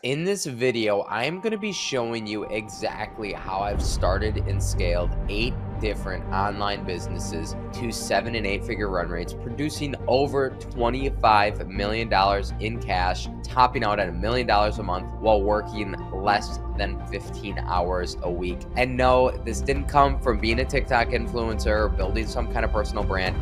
In this video, I'm going to be showing you exactly how I've started and scaled 8 different online businesses to 7 and 8 figure run rates, producing over $25 million in cash, topping out at $1 million a month while working less than 15 hours a week. And no, this didn't come from being a TikTok influencer or building some kind of personal brand.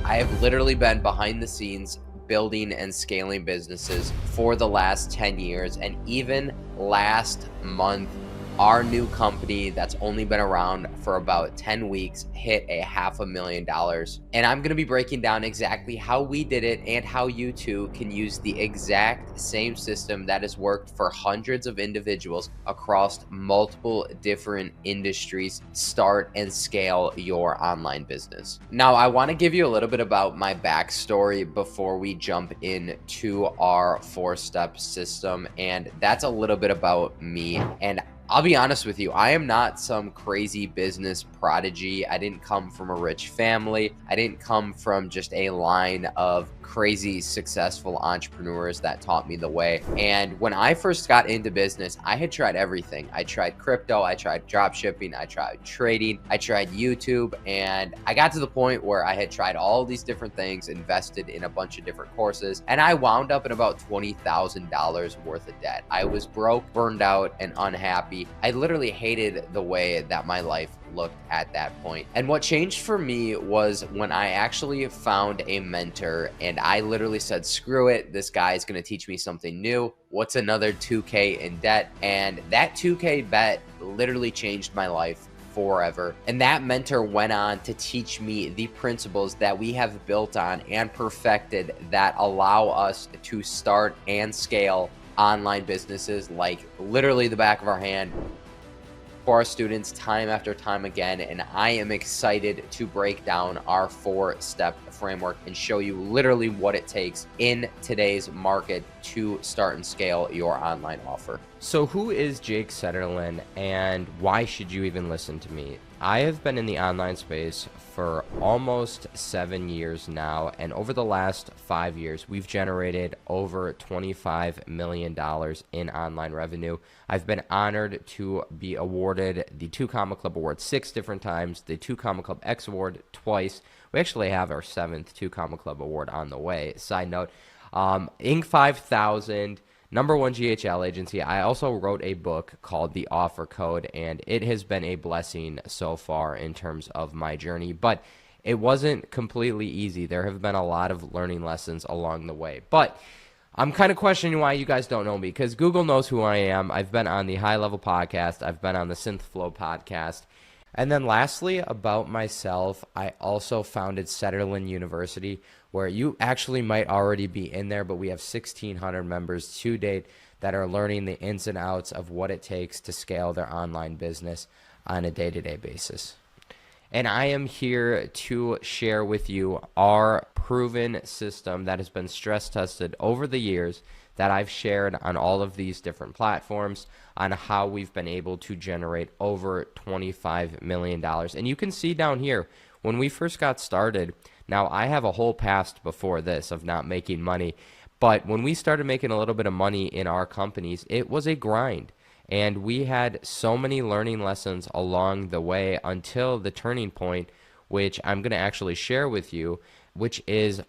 I have literally been behind the scenes building and scaling businesses for the last 10 years. And even last month, our new company that's only been around for about 10 weeks hit $500,000. And I'm going to be breaking down exactly how we did it and how you too can use the exact same system that has worked for hundreds of individuals across multiple different industries. Start and scale your online business. Now, I want to give you a little bit about my backstory before we jump into our 4-step system. And that's a little bit about me. And I'll be honest with you, I am not some crazy business prodigy. I didn't come from a rich family. I didn't come from just a line of crazy successful entrepreneurs that taught me the way. And when I first got into business, I had tried everything. I tried crypto, I tried drop shipping, I tried trading, I tried YouTube, and I got to the point where I had tried all these different things, invested in a bunch of different courses, and I wound up in about $20,000 worth of debt. I was broke, burned out, and unhappy. I literally hated the way that my life looked at that point. And what changed for me was when I actually found a mentor and I literally said, screw it, this guy is going to teach me something new. What's another 2K in debt? And that 2K bet literally changed my life forever. And that mentor went on to teach me the principles that we have built on and perfected that allow us to start and scale online businesses like literally the back of our hand for our students time after time again. And I am excited to break down our 4-step framework and show you literally what it takes in today's market to start and scale your online offer. So who is Jake Setterlun and why should you even listen to me? I have been in the online space for almost 7 years now, and over the last 5 years, we've generated over $25 million in online revenue. I've been honored to be awarded the 2 Comma Club Award 6 different times, the 2 Comma Club X Award twice. We actually have our 7th 2 Comma Club Award on the way. Side note, Inc. 5000, #1 GHL agency. I also wrote a book called The Offer Code, and it has been a blessing so far in terms of my journey, but it wasn't completely easy. There have been a lot of learning lessons along the way, but I'm kind of questioning why you guys don't know me, because Google knows who I am. I've been on the High Level podcast. I've been on the Synth Flow podcast. And then lastly, about myself, I also founded Setterlun University, where you actually might already be in there, but we have 1,600 members to date that are learning the ins and outs of what it takes to scale their online business on a day-to-day basis. And I am here to share with you our proven system that has been stress tested over the years that I've shared on all of these different platforms on how we've been able to generate over $25 million. And you can see down here, when we first got started, now I have a whole past before this of not making money, but when we started making a little bit of money in our companies, it was a grind. And we had so many learning lessons along the way until the turning point, which I'm going to actually share with you, which is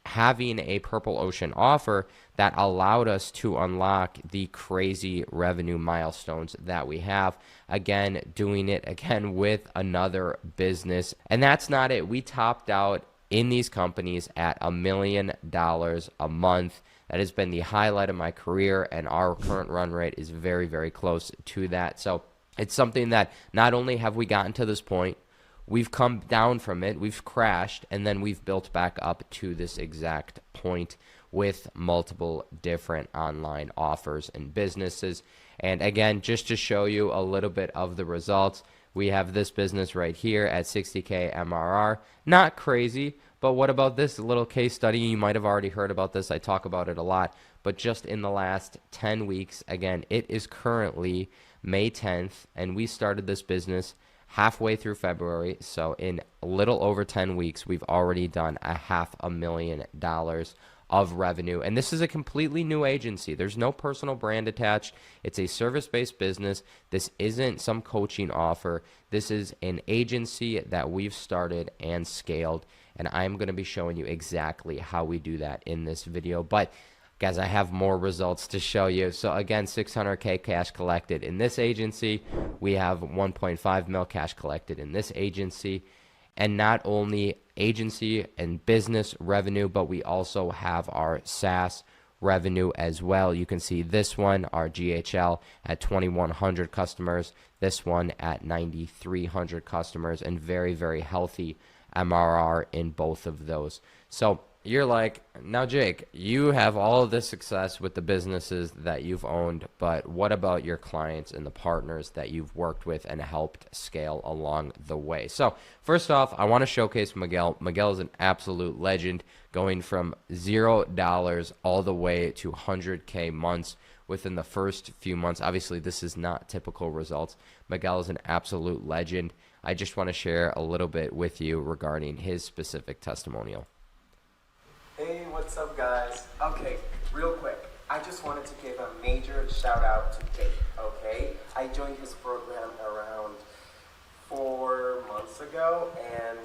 having a Purple Ocean offer that allowed us to unlock the crazy revenue milestones that we have. Again, doing it again with another business. And that's not it. We topped out in these companies at $1 million a month. That has been the highlight of my career, and our current run rate is very, very close to that. So it's something that not only have we gotten to this point, we've come down from it, we've crashed, and then we've built back up to this exact point with multiple different online offers and businesses. And again, just to show you a little bit of the results, we have this business right here at 60K MRR. Not crazy, but what about this little case study? You might have already heard about this. I talk about it a lot. But just in the last 10 weeks, again, it is currently May 10th, and we started this business halfway through February. So in a little over 10 weeks, we've already done $500,000 of revenue. And this is a completely new agency. There's no personal brand attached. It's a service-based business. This isn't some coaching offer. This is an agency that we've started and scaled, and I'm going to be showing you exactly how we do that in this video. But guys, I have more results to show you. So again, 600K cash collected in this agency. We have 1.5 mil cash collected in this agency. And not only agency and business revenue, but we also have our SaaS revenue as well. You can see this one, our GHL, at 2,100 customers, this one at 9,300 customers, and very, very healthy MRR in both of those. So you're like, now Jake, you have all of this success with the businesses that you've owned, but what about your clients and the partners that you've worked with and helped scale along the way? So first off, I want to showcase Miguel. Miguel is an absolute legend, going from $0 all the way to 100K months within the first few months. Obviously, this is not typical results. Miguel is an absolute legend. I just want to share a little bit with you regarding his specific testimonial. Hey, what's up guys? Okay, real quick, I just wanted to give a major shout out to Jake, okay? I joined his program around 4 months ago, and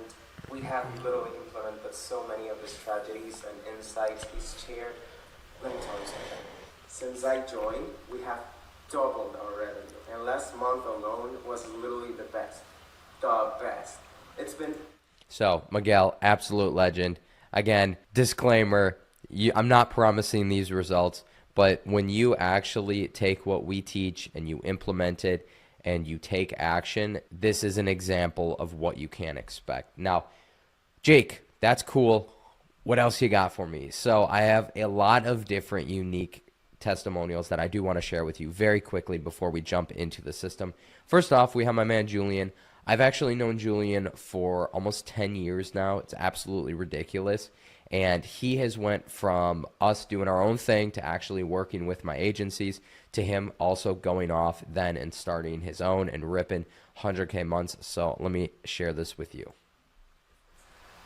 we have literally implemented so many of his strategies and insights he's shared. Let me tell you something. Since I joined, we have doubled our revenue, and last month alone was literally the best. The best. It's been... So, Miguel, absolute legend. Again, disclaimer, I'm not promising these results, but when you actually take what we teach and you implement it and you take action, this is an example of what you can expect. Now, Jake, that's cool. What else you got for me? So I have a lot of different unique testimonials that I do want to share with you very quickly before we jump into the system. First off, we have my man Julian. I've actually known Julian for almost 10 years now. It's absolutely ridiculous. And he has went from us doing our own thing to actually working with my agencies to him also going off then and starting his own and ripping 100K months. So let me share this with you.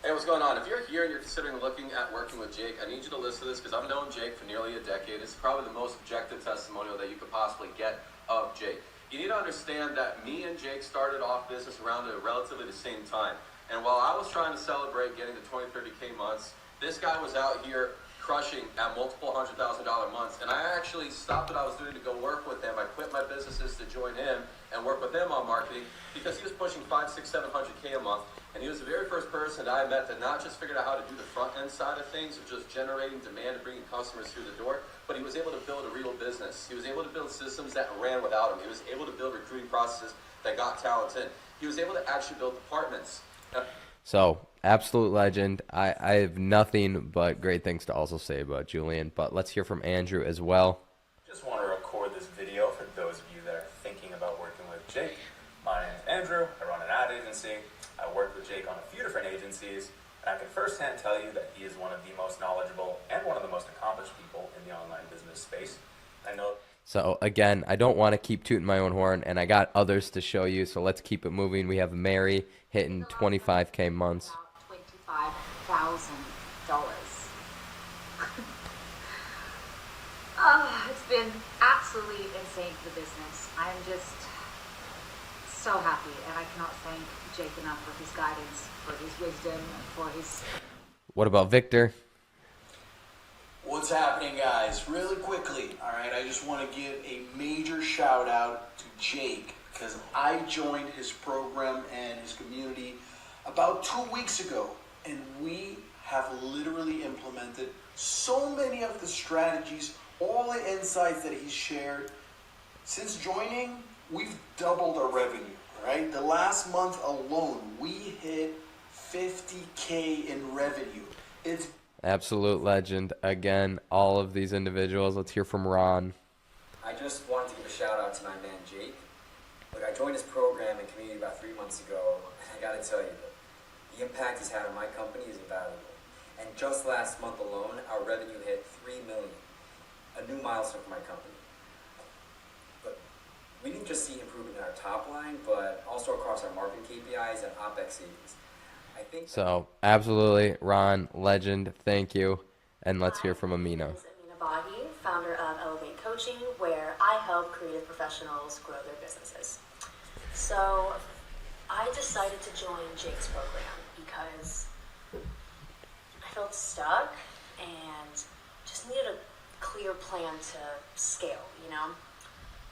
Hey, what's going on? If you're here and you're considering looking at working with Jake, I need you to listen to this because I've known Jake for nearly a decade. It's probably the most objective testimonial that you could possibly get of Jake. You need to understand that me and Jake started off business around at relatively the same time. And while I was trying to celebrate getting to 20, 30K months, this guy was out here crushing at multiple $100,000 months. And I actually stopped what I was doing to go work with him. I quit my businesses to join him and work with him on marketing because he was pushing 5, 6, 700K a month. And he was the very first person that I met that not just figured out how to do the front end side of things of just generating demand and bringing customers through the door, but he was able to build a real business. He was able to build systems that ran without him. He was able to build recruiting processes that got talent in. He was able to actually build departments. So, absolute legend. I have nothing but great things to also say about Julian, but let's hear from Andrew as well. Just want to record this video for those of you that are thinking about working with Jake. My name is Andrew. I run an ad agency. I work with Jake on a few different agencies, and I can firsthand tell you that he is one of the most knowledgeable and one of the most accomplished people in the online business space. I know. So again, I don't want to keep tooting my own horn, and I got others to show you, so let's keep it moving. We have Mary hitting 25K months. $25,000. It's been absolutely insane for the business. I'm just so happy, and I cannot thank Jake enough for his guidance, for his wisdom, and for his... What about Victor? What's happening, guys? Really quickly, all right, I just want to give a major shout out to Jake because I joined his program and his community about 2 weeks ago, and we have literally implemented so many of the strategies, all the insights that he shared. Since joining, we've doubled our revenue, right? The last month alone, we hit 50K in revenue. It's Absolute legend. Again, all of these individuals. Let's hear from Ron. I just wanted to give a shout out to my man Jake. Look, I joined his program and community about 3 months ago, and I gotta tell you, the impact he's had on my company is invaluable. And just last month alone, our revenue hit $3 million, a new milestone for my company. But we didn't just see improvement in our top line, but also across our marketing KPIs and OpEx savings. So, absolutely, Ron, legend, thank you. And let's hear from Amina. My name is Amina Bahi, founder of Elevate Coaching, where I help creative professionals grow their businesses. So I decided to join Jake's program because I felt stuck and just needed a clear plan to scale, you know?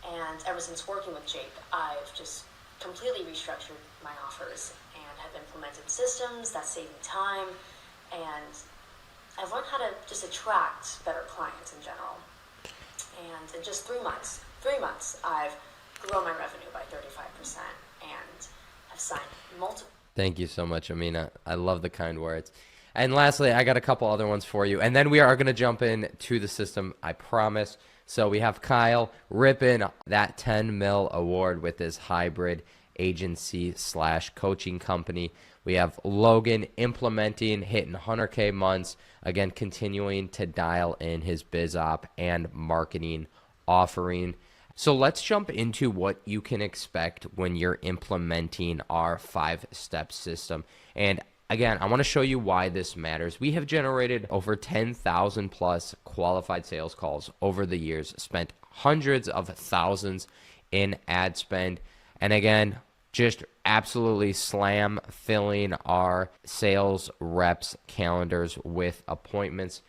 And ever since working with Jake, I've just completely restructured my offers and have implemented systems that save me time, and I've learned how to just attract better clients in general. And in just 3 months, I've grown my revenue by 35% and have signed multiple. Thank you so much, Amina. I love the kind words. And lastly, I got a couple other ones for you. And then we are going to jump in to the system, I promise. So we have Kyle ripping that 10 mil award with his hybrid agency / coaching company. We have Logan implementing, hitting 100K months, again, continuing to dial in his biz op and marketing offering. So let's jump into what you can expect when you're implementing our 5-step system. And again, I want to show you why this matters. We have generated over 10,000 plus qualified sales calls over the years, spent hundreds of thousands in ad spend, and again, just absolutely slam filling our sales reps calendars with appointments.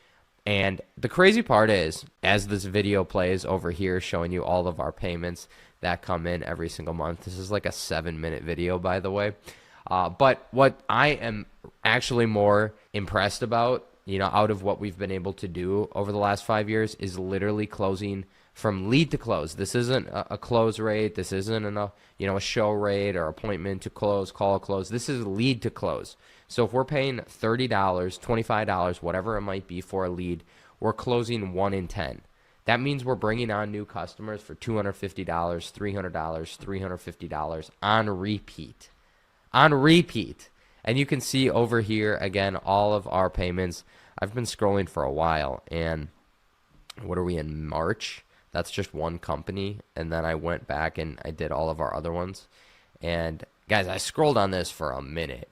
And the crazy part is, as this video plays over here showing you all of our payments that come in every single month, this is like a 7-minute video, by the way. But what I am actually more impressed about, out of what we've been able to do over the last 5 years, is literally closing from lead to close. This isn't a close rate. This isn't a show rate or appointment to close, call close. This is lead to close. So if we're paying $30, $25, whatever it might be for a lead, we're closing 1 in 10. That means we're bringing on new customers for $250, $300, $350 on repeat. On repeat. And you can see over here, again, all of our payments. I've been scrolling for a while, and what are we in, March? That's just one company, and then I went back and I did all of our other ones. And guys, I scrolled on this for a minute.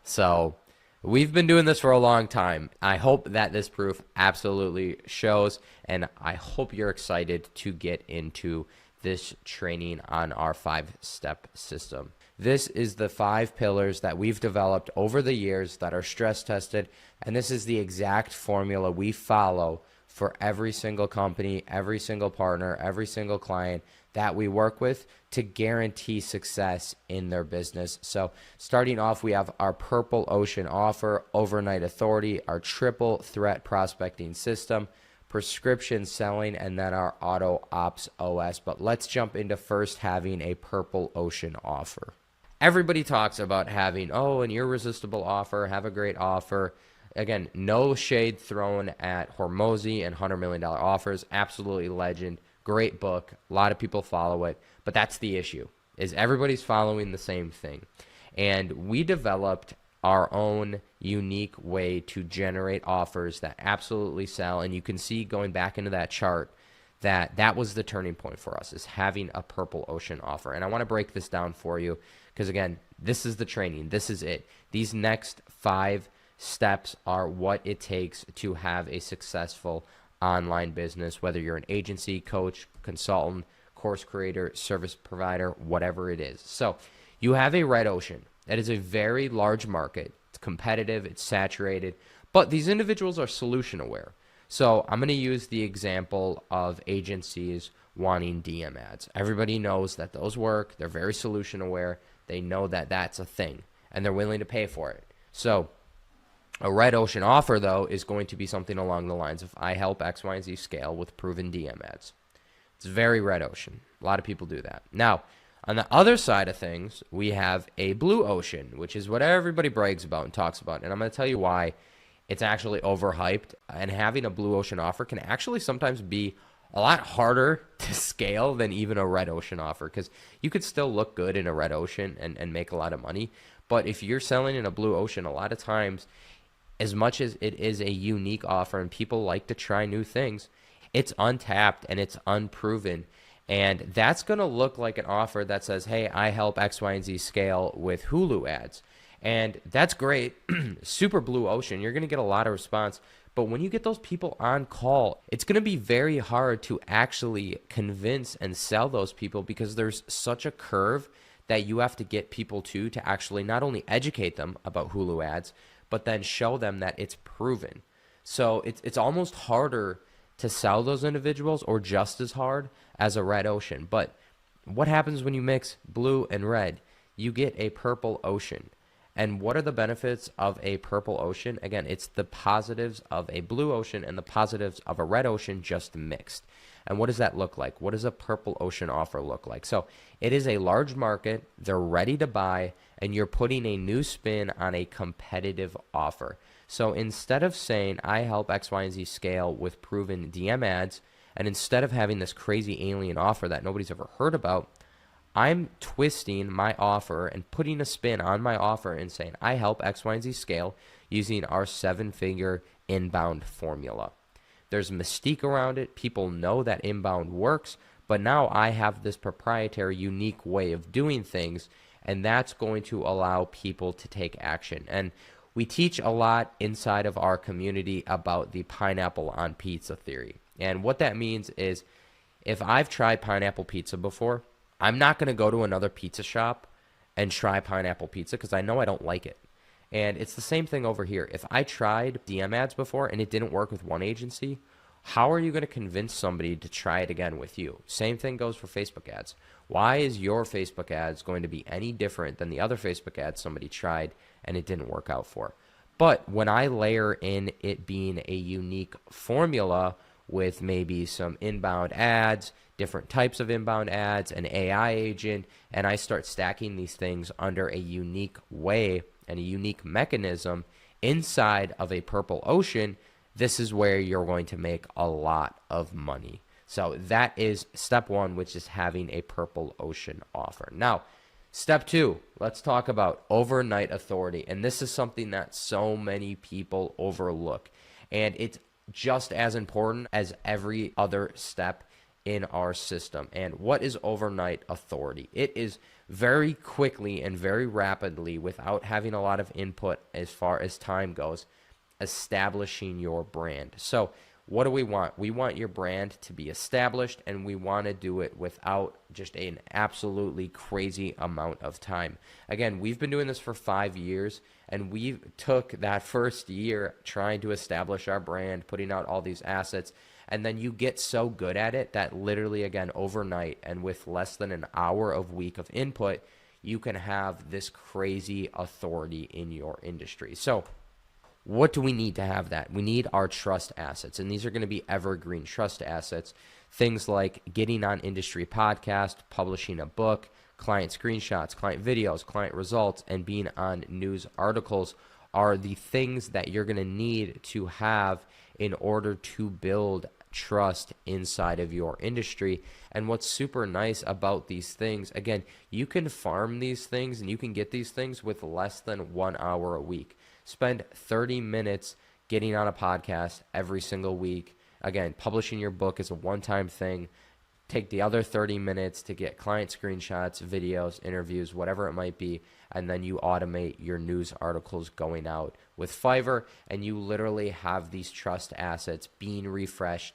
So we've been doing this for a long time. I hope that this proof absolutely shows, and I hope you're excited to get into this training on our 5-step system. This is the 5 pillars that we've developed over the years that are stress tested, and this is the exact formula we follow for every single company, every single partner, every single client that we work with to guarantee success in their business. So starting off, we have our Purple Ocean offer, Overnight Authority, our triple threat prospecting system, prescription selling, and then our Auto Ops OS. But let's jump into first having a Purple Ocean offer. Everybody talks about having, an irresistible offer, have a great offer. Again, no shade thrown at Hormozy and $100 million offers. Absolutely legend. Great book. A lot of people follow it. But that's the issue, is everybody's following the same thing. And we developed our own unique way to generate offers that absolutely sell. And you can see going back into that chart that was the turning point for us, is having a Purple Ocean offer. And I want to break this down for you because, again, this is the training. This is it. These next 5 steps are what it takes to have a successful online business, whether you're an agency, coach, consultant, course creator, service provider, whatever it is. So you have a red ocean. That is a very large market. It's competitive, it's saturated, but these individuals are solution aware. So I'm going to use the example of agencies wanting DM ads. Everybody knows that those work. They're very solution aware. They know that that's a thing, and they're willing to pay for it. So a red ocean offer, though, is going to be something along the lines of, I help X, Y, and Z scale with proven DM ads. It's very red ocean. A lot of people do that. Now, on the other side of things, we have a blue ocean, which is what everybody brags about and talks about. And I'm going to tell you why it's actually overhyped. And having a blue ocean offer can actually sometimes be a lot harder to scale than even a red ocean offer, because you could still look good in a red ocean and make a lot of money. But if you're selling in a blue ocean, a lot of times, as much as it is a unique offer and people like to try new things, it's untapped and it's unproven. And that's going to look like an offer that says, hey, I help X, Y, and Z scale with Hulu ads. And that's great. Super blue ocean. You're going to get a lot of response. But when you get those people on call, it's going to be very hard to actually convince and sell those people, because there's such a curve that you have to get people to actually not only educate them about Hulu ads, but then show them that it's proven. So it's almost harder to sell those individuals, or just as hard as a red ocean. But what happens when you mix blue and red? You get a purple ocean. And what are the benefits of a purple ocean? Again, it's the positives of a blue ocean and the positives of a red ocean just mixed. And what does that look like? What does a purple ocean offer look like? So it is a large market, they're ready to buy, and you're putting a new spin on a competitive offer. So instead of saying, I help X, Y, and Z scale with proven DM ads, and instead of having this crazy alien offer that nobody's ever heard about, I'm twisting my offer and putting a spin on my offer and saying, I help X, Y, and Z scale using our 7-figure inbound formula. There's mystique around it. People know that inbound works, but now I have this proprietary, unique way of doing things, and that's going to allow people to take action. And we teach a lot inside of our community about the pineapple on pizza theory. And what that means is, if I've tried pineapple pizza before, I'm not going to go to another pizza shop and try pineapple pizza because I know I don't like it. And it's the same thing over here. If I tried DM ads before and it didn't work with one agency, how are you going to convince somebody to try it again with you? Same thing goes for Facebook ads. Why is your Facebook ads going to be any different than the other Facebook ads somebody tried and it didn't work out for? But when I layer in it being a unique formula with maybe some inbound ads, different types of inbound ads, an AI agent, and I start stacking these things under a unique way and a unique mechanism inside of a purple ocean, this is where you're going to make a lot of money. So that is step one, which is having a purple ocean offer. Now, step two, let's talk about overnight authority. And this is something that so many people overlook. And it's just as important as every other step in our system. And what is overnight authority? It is very quickly and very rapidly, without having a lot of input as far as time goes, establishing your brand. So what do we want? We want your brand to be established, and we want to do it without just an absolutely crazy amount of time. Again, we've been doing this for 5 years, and we took that first year trying to establish our brand, putting out all these assets, and then you get so good at it that literally, again, overnight and with less than an hour of week of input, you can have this crazy authority in your industry. So what do we need to have that? We need our trust assets, and these are going to be evergreen trust assets. Things like getting on industry podcast, publishing a book, client screenshots, client videos, client results, and being on news articles are the things that you're going to need to have in order to build trust inside of your industry. And what's super nice about these things, again, you can farm these things and you can get these things with less than 1 hour a week. Spend 30 minutes getting on a podcast every single week. Again, publishing your book is a one-time thing. Take the other 30 minutes to get client screenshots, videos, interviews, whatever it might be, and then you automate your news articles going out with Fiverr, and you literally have these trust assets being refreshed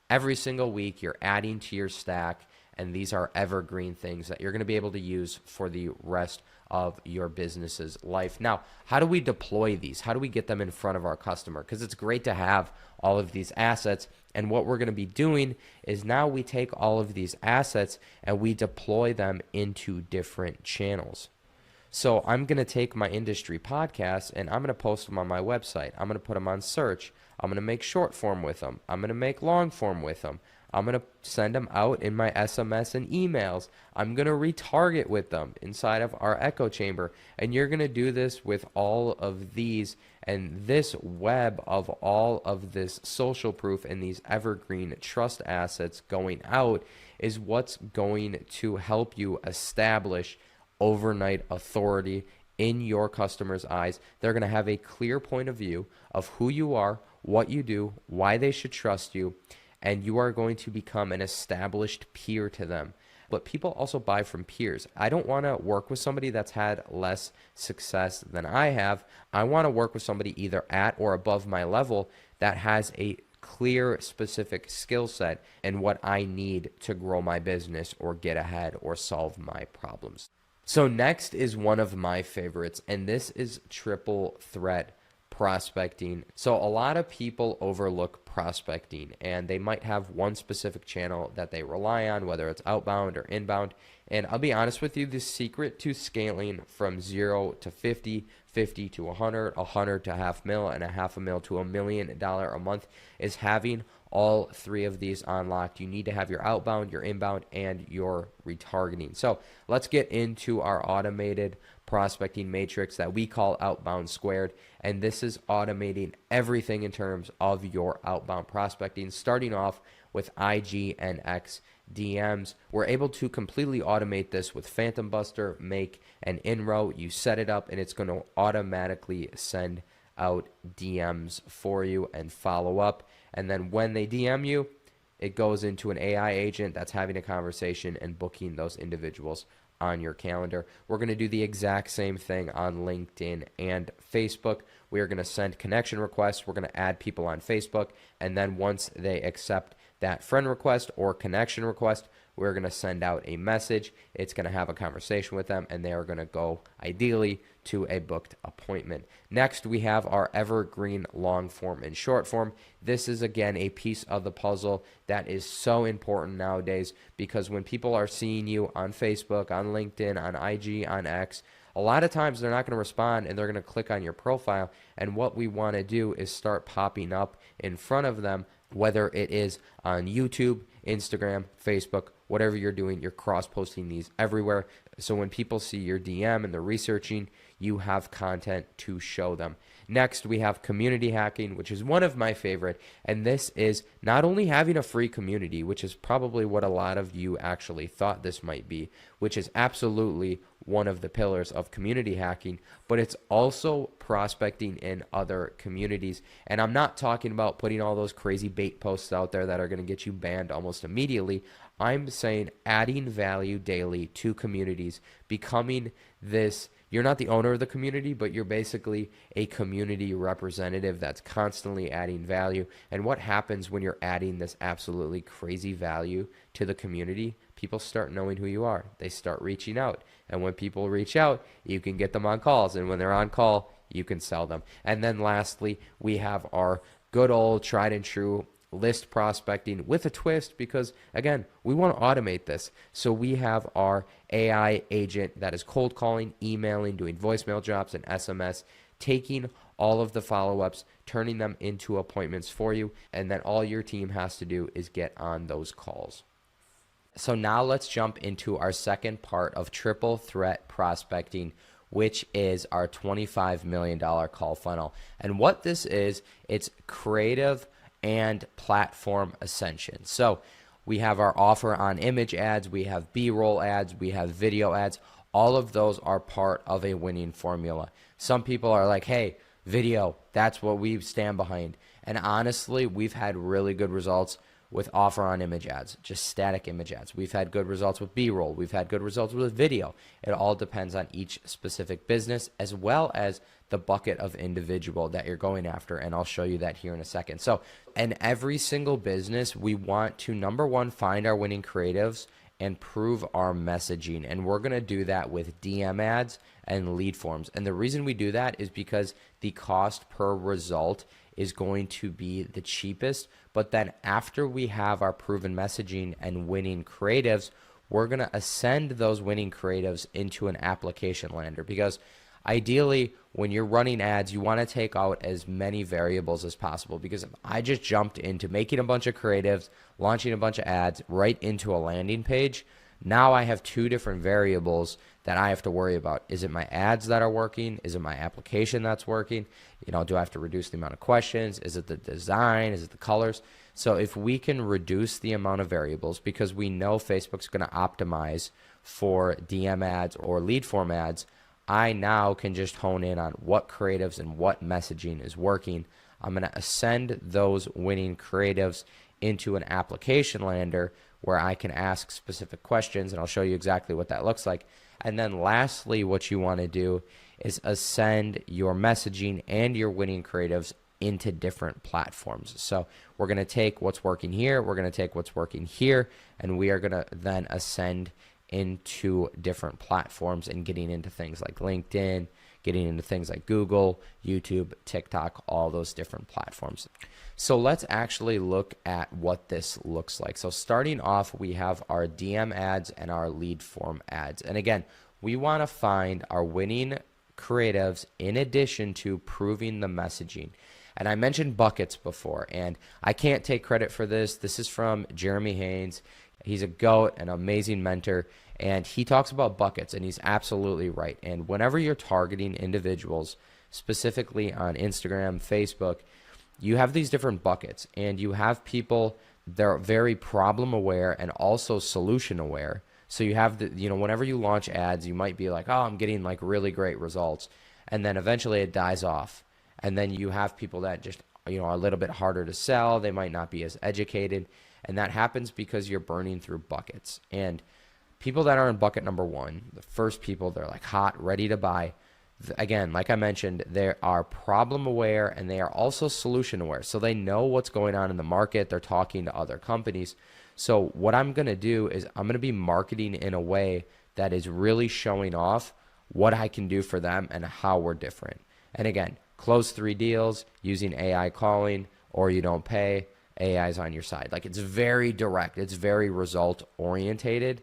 every single week. You're adding to your stack, and these are evergreen things that you're going to be able to use for the rest of your business's life. Now, how do we deploy these? How do we get them in front of our customer? Because it's great to have all of these assets, and what we're going to be doing is now we take all of these assets and we deploy them into different channels. So I'm going to take my industry podcasts and I'm going to post them on my website. I'm going to put them on search. I'm going to make short form with them. I'm going to make long form with them. I'm going to send them out in my SMS and emails. I'm going to retarget with them inside of our echo chamber. And you're going to do this with all of these. And this web of all of this social proof and these evergreen trust assets going out is what's going to help you establish overnight authority in your customers' eyes. They're going to have a clear point of view of who you are, what you do, why they should trust you, and you are going to become an established peer to them. But people also buy from peers. I don't want to work with somebody that's had less success than I have. I want to work with somebody either at or above my level that has a clear, specific skill set and what I need to grow my business or get ahead or solve my problems. So next is one of my favorites, and this is triple threat prospecting. So a lot of people overlook prospecting, and they might have one specific channel that they rely on, whether it's outbound or inbound. And I'll be honest with you, the secret to scaling from 0 to 50, 50 to 100, 100 to $500,000, and $500,000 to $1 million a month is having all three of these unlocked. You need to have your outbound, your inbound, and your retargeting. So let's get into our automated prospecting matrix that we call Outbound Squared. And this is automating everything in terms of your outbound prospecting, starting off with IG and X DMs. We're able to completely automate this with Phantom Buster, Make, and InRow. You set it up and it's going to automatically send out DMs for you and follow up. And then when they DM you, it goes into an AI agent that's having a conversation and booking those individuals on your calendar. We're going to do the exact same thing on LinkedIn and Facebook. We are going to send connection requests. We're going to add people on Facebook. And then once they accept that friend request or connection request, we're going to send out a message. It's going to have a conversation with them, and they are going to go ideally to a booked appointment. Next, we have our evergreen long form and short form. This is, again, a piece of the puzzle that is so important nowadays, because when people are seeing you on Facebook, on LinkedIn, on IG, on X, a lot of times they're not going to respond and they're going to click on your profile. And what we want to do is start popping up in front of them, whether it is on YouTube, Instagram, Facebook, whatever you're doing, you're cross-posting these everywhere. So when people see your DM and they're researching, you have content to show them. Next, we have community hacking, which is one of my favorite. And this is not only having a free community, which is probably what a lot of you actually thought this might be, which is absolutely one of the pillars of community hacking, but it's also prospecting in other communities. And I'm not talking about putting all those crazy bait posts out there that are going to get you banned almost immediately. I'm saying adding value daily to communities, becoming this. You're not the owner of the community, but you're basically a community representative that's constantly adding value. And what happens when you're adding this absolutely crazy value to the community? People start knowing who you are. They start reaching out. And when people reach out, you can get them on calls. And when they're on call, you can sell them. And then lastly, we have our good old tried and true list prospecting with a twist, because again, we want to automate this. So we have our AI agent that is cold calling, emailing, doing voicemail drops and SMS, taking all of the follow-ups, turning them into appointments for you, and then all your team has to do is get on those calls. So now let's jump into our second part of triple threat prospecting, which is our $25 million call funnel. And what this is, it's creative and platform ascension. So we have our offer on image ads, we have B-roll ads, we have video ads. All of those are part of a winning formula. Some people are like, hey, video, that's what we stand behind. And honestly, we've had really good results with offer on image ads, just static image ads. We've had good results with B-roll. We've had good results with video. It all depends on each specific business, as well as the bucket of individual that you're going after. And I'll show you that here in a second. So in every single business, we want to, number one, find our winning creatives and prove our messaging. And we're going to do that with DM ads and lead forms. And the reason we do that is because the cost per result is going to be the cheapest. But then after we have our proven messaging and winning creatives, we're going to ascend those winning creatives into an application lander, because ideally when you're running ads, you want to take out as many variables as possible. Because if I just jumped into making a bunch of creatives, launching a bunch of ads right into a landing page, now I have two different variables that I have to worry about. Is it my ads that are working? Is it my application that's working? Do I have to reduce the amount of questions? Is it the design? Is it the colors? So if we can reduce the amount of variables, because we know Facebook's going to optimize for DM ads or lead form ads, I now can just hone in on what creatives and what messaging is working. I'm going to ascend those winning creatives into an application lander where I can ask specific questions, and I'll show you exactly what that looks like. And then lastly, what you want to do is ascend your messaging and your winning creatives into different platforms. So we're going to take what's working here, we're going to take what's working here, and we are going to then ascend into different platforms and getting into things like LinkedIn, getting into things like Google, YouTube, TikTok, all those different platforms. So let's actually look at what this looks like. So starting off, we have our DM ads and our lead form ads. And again, we want to find our winning creatives in addition to proving the messaging. And I mentioned buckets before, and I can't take credit for this. This is from Jeremy Haynes. He's a GOAT, an amazing mentor, and he talks about buckets, and he's absolutely right. And whenever you're targeting individuals, specifically on Instagram, Facebook, you have these different buckets, and you have people that are very problem aware and also solution aware. So you have whenever you launch ads, you might be like, oh, I'm getting like really great results. And then eventually it dies off. And then you have people that just, are a little bit harder to sell. They might not be as educated. And that happens because you're burning through buckets. And people that are in bucket number one, the first people, they're like hot, ready to buy. Again, like I mentioned, they are problem aware and they are also solution aware. So they know what's going on in the market. They're talking to other companies. So what I'm going to do is I'm going to be marketing in a way that is really showing off what I can do for them and how we're different. And again, close 3 deals using AI calling, or you don't pay, AI's on your side. Like, it's very direct. It's very result orientated.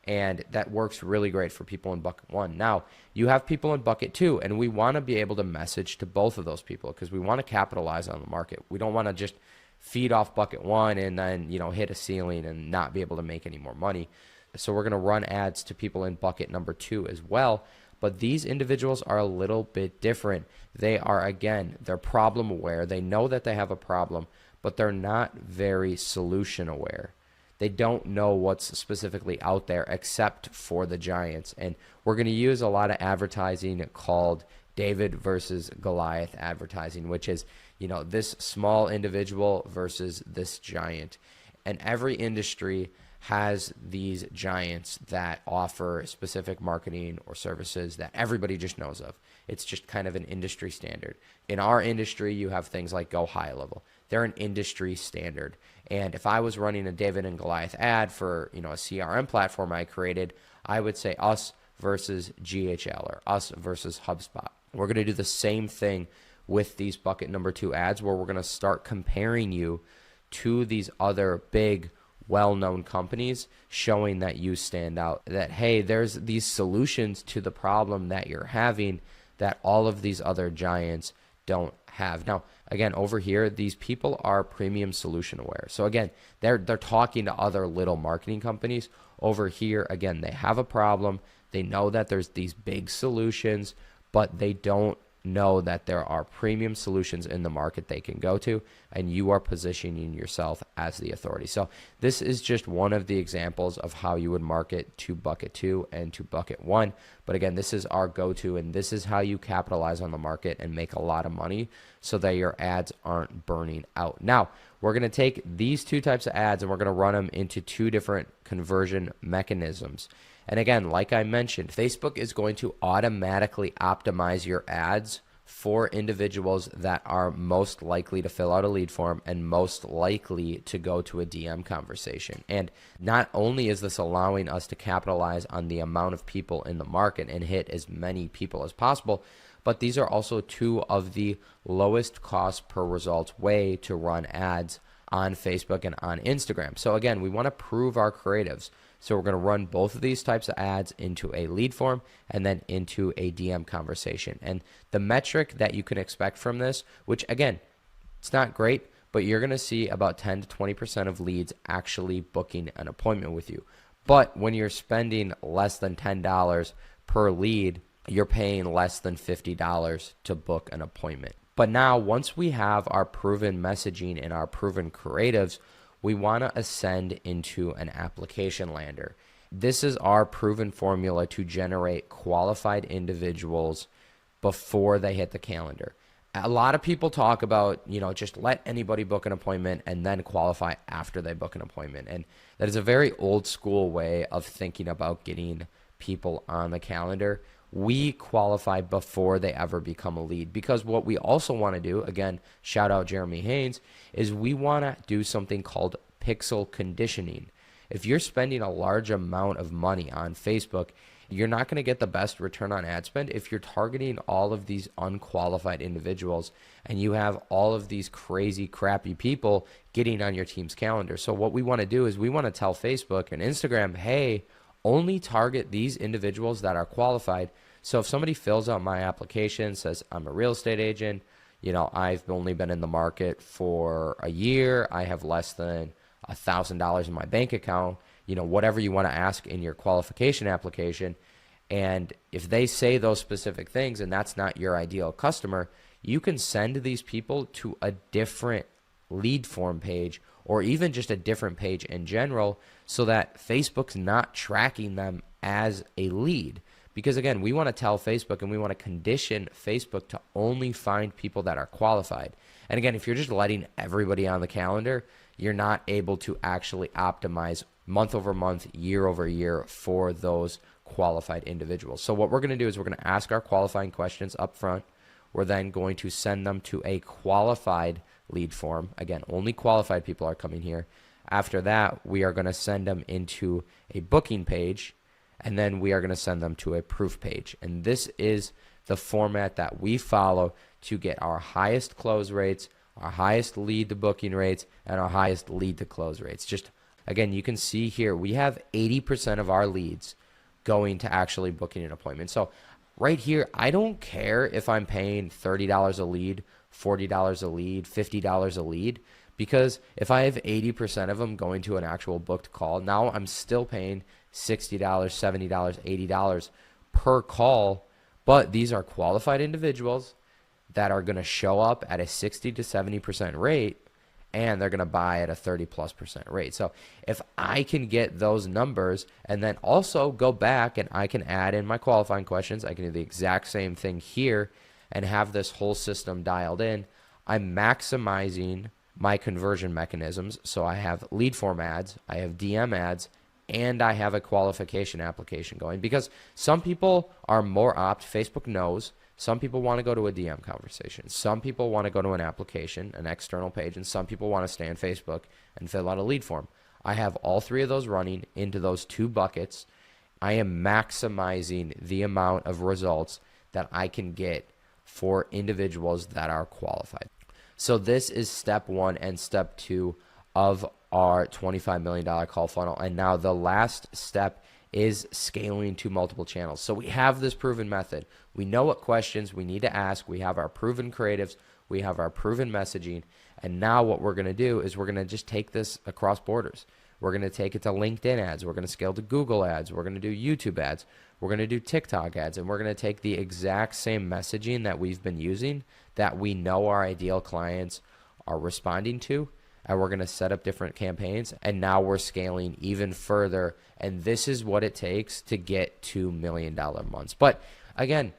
And that works really great for people in bucket one. Now, you have people in bucket two, and we want to be able to message to both of those people because we want to capitalize on the market. We don't want to just feed off bucket one and then, hit a ceiling and not be able to make any more money. So we're going to run ads to people in bucket number 2 as well. But these individuals are a little bit different. They are, again, they're problem aware. They know that they have a problem, but they're not very solution aware. They don't know what's specifically out there except for the giants. And we're going to use a lot of advertising called David versus Goliath advertising, which is, this small individual versus this giant. And every industry has these giants that offer specific marketing or services that everybody just knows of. It's just kind of an industry standard. In our industry, you have things like Go High Level. They're an industry standard. And if I was running a David and Goliath ad for, a CRM platform I created, I would say us versus GHL or us versus HubSpot. We're going to do the same thing with these bucket number 2 ads, where we're going to start comparing you to these other big, well-known companies, showing that you stand out, that, hey, there's these solutions to the problem that you're having that all of these other giants don't have. Now, again, over here, these people are premium solution aware. So again, they're talking to other little marketing companies. Over here, again, they have a problem. They know that there's these big solutions, but they don't know that there are premium solutions in the market they can go to, and you are positioning yourself as the authority. So this is just one of the examples of how you would market to bucket 2 and to bucket 1. But again, this is our go-to, and this is how you capitalize on the market and make a lot of money so that your ads aren't burning out. Now, we're going to take these 2 types of ads and we're going to run them into 2 different conversion mechanisms. And again, like I mentioned, Facebook is going to automatically optimize your ads for individuals that are most likely to fill out a lead form and most likely to go to a DM conversation. And not only is this allowing us to capitalize on the amount of people in the market and hit as many people as possible, but these are also 2 of the lowest cost per results way to run ads on Facebook and on Instagram. So again, we want to prove our creatives. So we're going to run both of these types of ads into a lead form and then into a DM conversation. And the metric that you can expect from this, which again, it's not great, but you're going to see about 10 to 20% of leads actually booking an appointment with you. But when you're spending less than $10 per lead, you're paying less than $50 to book an appointment. But now, once we have our proven messaging and our proven creatives, we want to ascend into an application lander. This is our proven formula to generate qualified individuals before they hit the calendar. A lot of people talk about, just let anybody book an appointment and then qualify after they book an appointment. And that is a very old school way of thinking about getting people on the calendar. we qualify before they ever become a lead. Because what we also want to do, again, shout out Jeremy Haynes, is we want to do something called pixel conditioning. If you're spending a large amount of money on Facebook, you're not going to get the best return on ad spend if you're targeting all of these unqualified individuals and you have all of these crazy, crappy people getting on your team's calendar. So what we want to do is we want to tell Facebook and Instagram, hey, only target these individuals that are qualified. So if somebody fills out my application, says I'm a real estate agent, I've only been in the market for a year, I have less than $1,000 in my bank account, whatever you want to ask in your qualification application. And if they say those specific things and that's not your ideal customer, you can send these people to a different lead form page or even just a different page in general so that Facebook's not tracking them as a lead. Because again, we want to tell Facebook and we want to condition Facebook to only find people that are qualified. And again, if you're just letting everybody on the calendar, you're not able to actually optimize month over month, year over year for those qualified individuals. So what we're going to do is we're going to ask our qualifying questions up front. We're then going to send them to a qualified lead form. Again, only qualified people are coming here. After that, we are going to send them into a booking page, and then we are going to send them to a proof page. And this is the format that we follow to get our highest close rates, our highest lead to booking rates, and our highest lead to close rates. Just again, you can see here, we have 80% of our leads going to actually booking an appointment. So right here, I don't care if I'm paying $30 a lead, $40 a lead, $50 a lead, because if I have 80% of them going to an actual booked call, now I'm still paying $60, $70, $80 per call, but these are qualified individuals that are going to show up at a 60 to 70% rate, and they're going to buy at a 30+% rate. So if I can get those numbers and then also go back and I can add in my qualifying questions, I can do the exact same thing here and have this whole system dialed in, I'm maximizing my conversion mechanisms. So I have lead form ads, I have DM ads, and I have a qualification application going, because some people are more Facebook knows. Some people want to go to a DM conversation. Some people want to go to an application, an external page, and some people want to stay on Facebook and fill out a lead form. I have all three of those running into those two buckets. I am maximizing the amount of results that I can get for individuals that are qualified. So this is step one and step two of our $25 million call funnel. And now the last step is scaling to multiple channels. So we have this proven method. We know what questions we need to ask. We have our proven creatives. We have our proven messaging. And now what we're going to do is we're going to just take this across borders. We're going to take it to LinkedIn ads. We're going to scale to Google ads. We're going to do YouTube ads. We're going to do TikTok ads. And we're going to take the exact same messaging that we've been using that we know our ideal clients are responding to, and we're going to set up different campaigns, and now we're scaling even further, and this is what it takes to get to $1 million months. But again,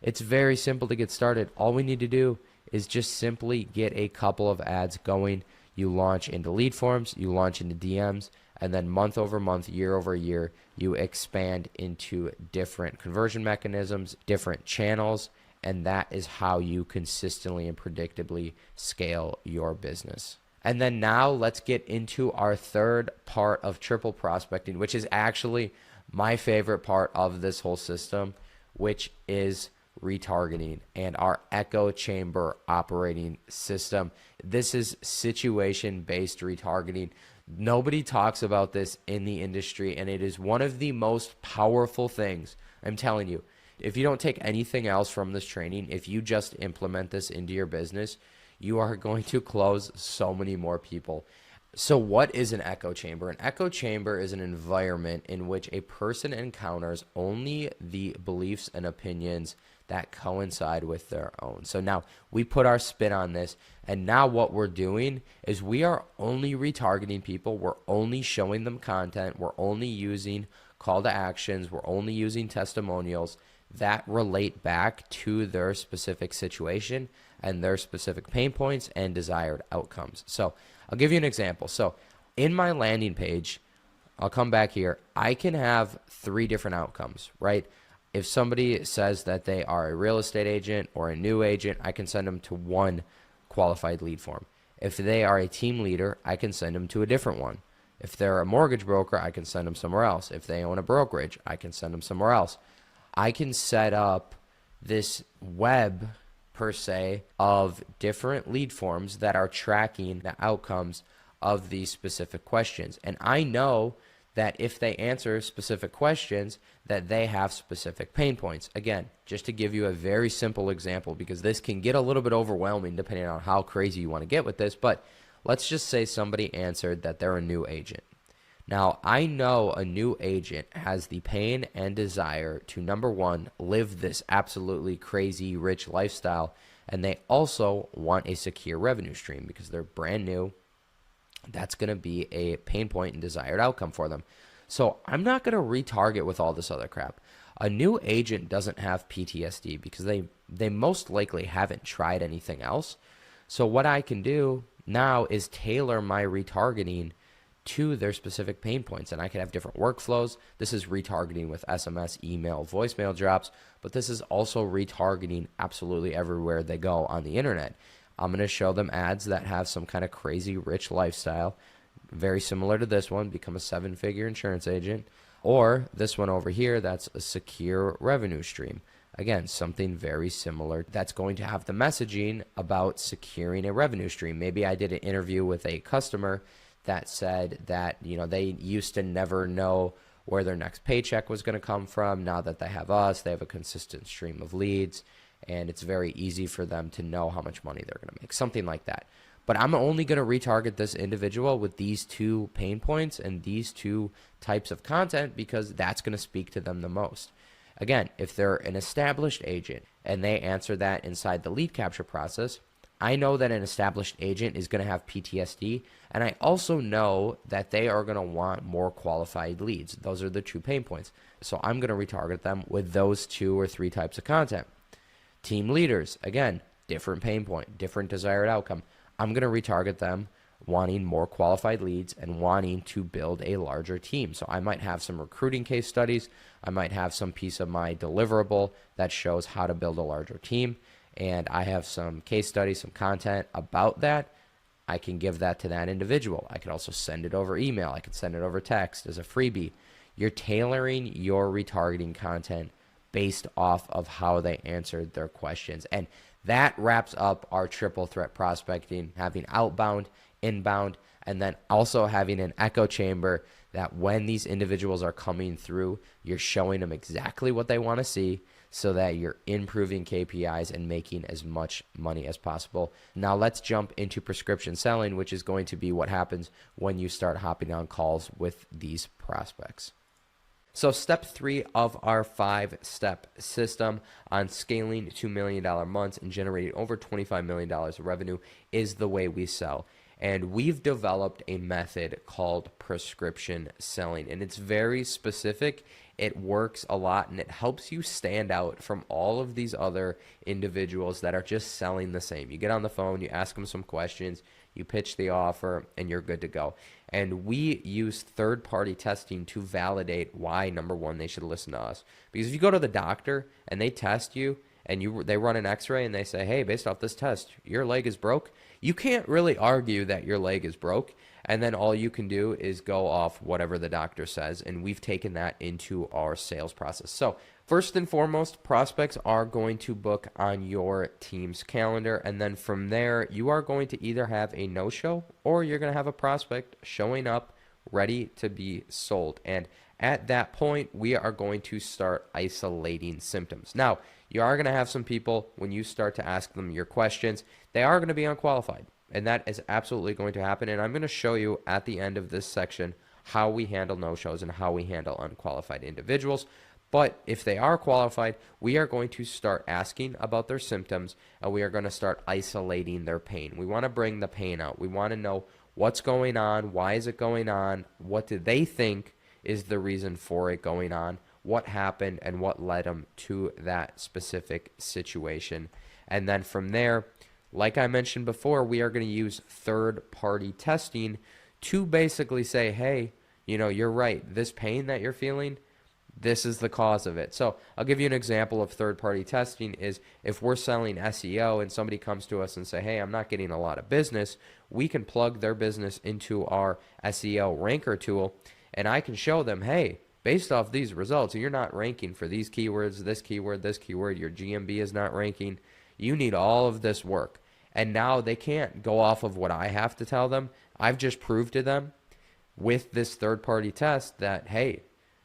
it's very simple to get started. All we need to do is just simply get a couple of ads going. You launch into lead forms, you launch into DMs, and then month over month, year over year, you expand into different conversion mechanisms, different channels, and that is how you consistently and predictably scale your business. And then now let's get into our third part of triple prospecting, which is actually my favorite part of this whole system, which is retargeting and our echo chamber operating system. This is situation-based retargeting. Nobody talks about this in the industry, and it is one of the most powerful things. I'm telling you, if you don't take anything else from this training, if you just implement this into your business, you are going to close so many more people. So what is an echo chamber? An echo chamber is an environment in which a person encounters only the beliefs and opinions that coincide with their own. So now we put our spin on this, and now what we're doing is we are only retargeting people. We're only showing them content. We're only using call to actions. We're only using testimonials that relate back to their specific situation and their specific pain points and desired outcomes. So I'll give you an example. So in my landing page, I'll come back here. I can have 3 different outcomes, right? If somebody says that they are a real estate agent or a new agent, I can send them to one qualified lead form. If they are a team leader, I can send them to a different one. If they're a mortgage broker, I can send them somewhere else. If they own a brokerage, I can send them somewhere else. I can set up this web, per se, of different lead forms that are tracking the outcomes of these specific questions. And I know that if they answer specific questions, that they have specific pain points. Again, just to give you a very simple example, because this can get a little bit overwhelming depending on how crazy you want to get with this, but let's just say somebody answered that they're a new agent. Now, I know a new agent has the pain and desire to, number one, live this absolutely crazy rich lifestyle, and they also want a secure revenue stream because they're brand new. That's going to be a pain point and desired outcome for them. So I'm not going to retarget with all this other crap. A new agent doesn't have PTSD because they most likely haven't tried anything else. So what I can do now is tailor my retargeting to their specific pain points, and I can have different workflows. This is retargeting with SMS, email, voicemail drops, but this is also retargeting absolutely everywhere they go on the internet. I'm going to show them ads that have some kind of crazy rich lifestyle, very similar to this one, become a 7-figure insurance agent, or this one over here that's a secure revenue stream. Again, something very similar that's going to have the messaging about securing a revenue stream. Maybe I did an interview with a customer that said that, they used to never know where their next paycheck was going to come from. Now that they have us, they have a consistent stream of leads, and it's very easy for them to know how much money they're going to make, something like that. But I'm only going to retarget this individual with these two pain points and these two types of content because that's going to speak to them the most. Again, if they're an established agent and they answer that inside the lead capture process, I know that an established agent is going to have PTSD, and I also know that they are going to want more qualified leads. Those are the two pain points. So I'm going to retarget them with those 2 or 3 types of content. Team leaders, again, different pain point, different desired outcome. I'm going to retarget them wanting more qualified leads and wanting to build a larger team. So I might have some recruiting case studies. I might have some piece of my deliverable that shows how to build a larger team. And I have some case studies, some content about that. I can give that to that individual. I could also send it over email. I could send it over text as a freebie. You're tailoring your retargeting content based off of how they answered their questions. And that wraps up our triple threat prospecting, having outbound, inbound, and then also having an echo chamber that when these individuals are coming through, you're showing them exactly what they want to see so that you're improving KPIs and making as much money as possible. Now let's jump into prescription selling, which is going to be what happens when you start hopping on calls with these prospects. So step 3 of our 5-step system on scaling $2 million months and generating over $25 million of revenue is the way we sell. And we've developed a method called prescription selling, and it's very specific. It works a lot, and it helps you stand out from all of these other individuals that are just selling the same. You get on the phone, you ask them some questions, you pitch the offer, and you're good to go. And we use third-party testing to validate why, number one, they should listen to us. Because if you go to the doctor and they test you, and they run an x-ray and they say, hey, based off this test, your leg is broke, you can't really argue that your leg is broke. And then all you can do is go off whatever the doctor says. And we've taken that into our sales process. So first and foremost, prospects are going to book on your team's calendar. And then from there, you are going to either have a no-show or you're going to have a prospect showing up ready to be sold. And at that point, we are going to start isolating symptoms. Now, you are going to have some people, when you start to ask them your questions, they are going to be unqualified. And that is absolutely going to happen. And I'm going to show you at the end of this section how we handle no-shows and how we handle unqualified individuals. But if they are qualified, we are going to start asking about their symptoms, and we are going to start isolating their pain. We want to bring the pain out. We want to know what's going on, why is it going on, what do they think is the reason for it going on, what happened, and what led them to that specific situation. And then from there, like I mentioned before, we are going to use third-party testing to basically say, hey, you're right. This pain that you're feeling, This is the cause of it. So I'll give you an example of third-party testing is if we're selling SEO and somebody comes to us and say, hey, I'm not getting a lot of business, we can plug their business into our SEO ranker tool, and I can show them, hey, based off these results, you're not ranking for these keywords, this keyword, your GMB is not ranking. You need all of this work. And now they can't go off of what I have to tell them. I've just proved to them with this third-party test that, hey,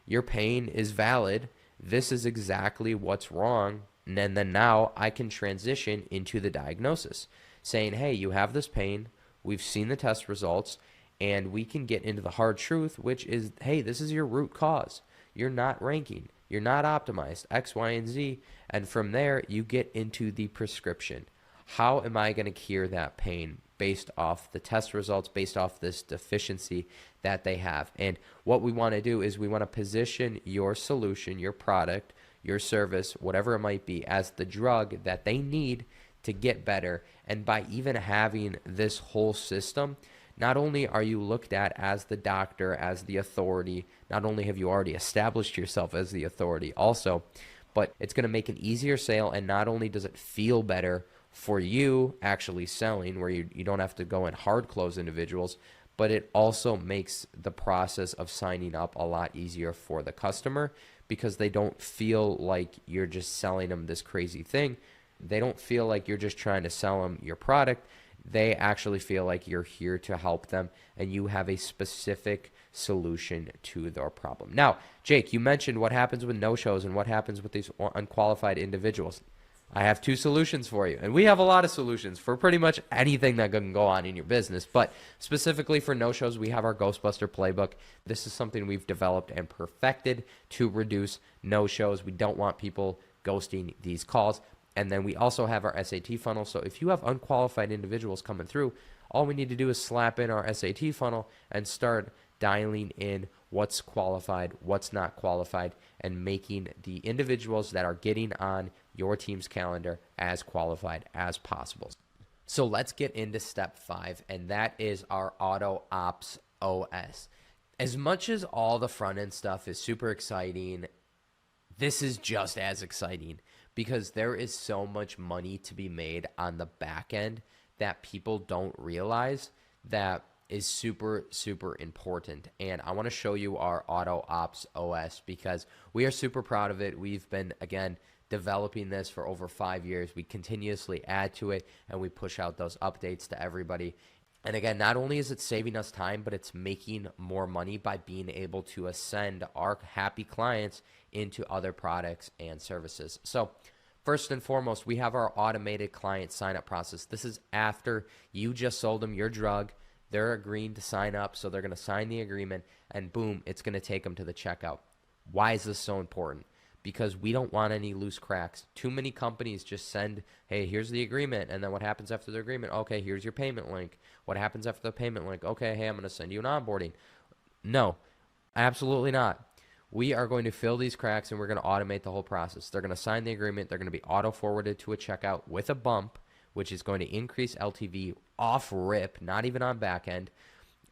your pain is valid. This is exactly what's wrong. And then now I can transition into the diagnosis saying, hey, you have this pain. We've seen the test results, and we can get into the hard truth, which is, hey, this is your root cause. You're not ranking. You're not optimized, X, Y, and Z. And from there, you get into the prescription. How am I going to cure that pain based off the test results, based off this deficiency that they have? And what we want to do is we want to position your solution, your product, your service, whatever it might be, as the drug that they need to get better. And by even having this whole system, not only are you looked at as the doctor, as the authority, not only have you already established yourself as the authority also, but it's going to make an easier sale. And not only does it feel better for you actually selling, where you don't have to go and hard close individuals, but it also makes the process of signing up a lot easier for the customer because they don't feel like you're just selling them this crazy thing. They don't feel like you're just trying to sell them your product. They actually feel like you're here to help them and you have a specific solution to their problem. Now, Jake, you mentioned what happens with no-shows and what happens with these unqualified individuals. I have two solutions for you, and we have a lot of solutions for pretty much anything that can go on in your business, but specifically for no-shows, we have our Ghostbuster playbook. This is something we've developed and perfected to reduce no-shows. We don't want people ghosting these calls. And then we also have our SAT funnel. So if you have unqualified individuals coming through, all we need to do is slap in our SAT funnel and start dialing in what's qualified, what's not qualified, and making the individuals that are getting on your team's calendar as qualified as possible. So let's get into step 5, and that is our Auto Ops OS. As much as all the front end stuff is super exciting, this is just as exciting because there is so much money to be made on the back end that people don't realize that is super, super important. And I want to show you our Auto Ops OS because we are super proud of it. We've been, again, developing this for over 5 years. We continuously add to it and we push out those updates to everybody. And again, not only is it saving us time, but it's making more money by being able to ascend our happy clients into other products and services. So first and foremost, we have our automated client sign-up process. This is after you just sold them your drug. They're agreeing to sign up, so they're going to sign the agreement, and boom, it's going to take them to the checkout. Why is this so important? Because we don't want any loose cracks. Too many companies just send, hey, here's the agreement, and then what happens after the agreement? Okay, here's your payment link. What happens after the payment link? Okay, hey, I'm going to send you an onboarding. No, absolutely not. We are going to fill these cracks, and we're going to automate the whole process. They're going to sign the agreement. They're going to be auto-forwarded to a checkout with a bump, which is going to increase LTV off rip, not even on back end.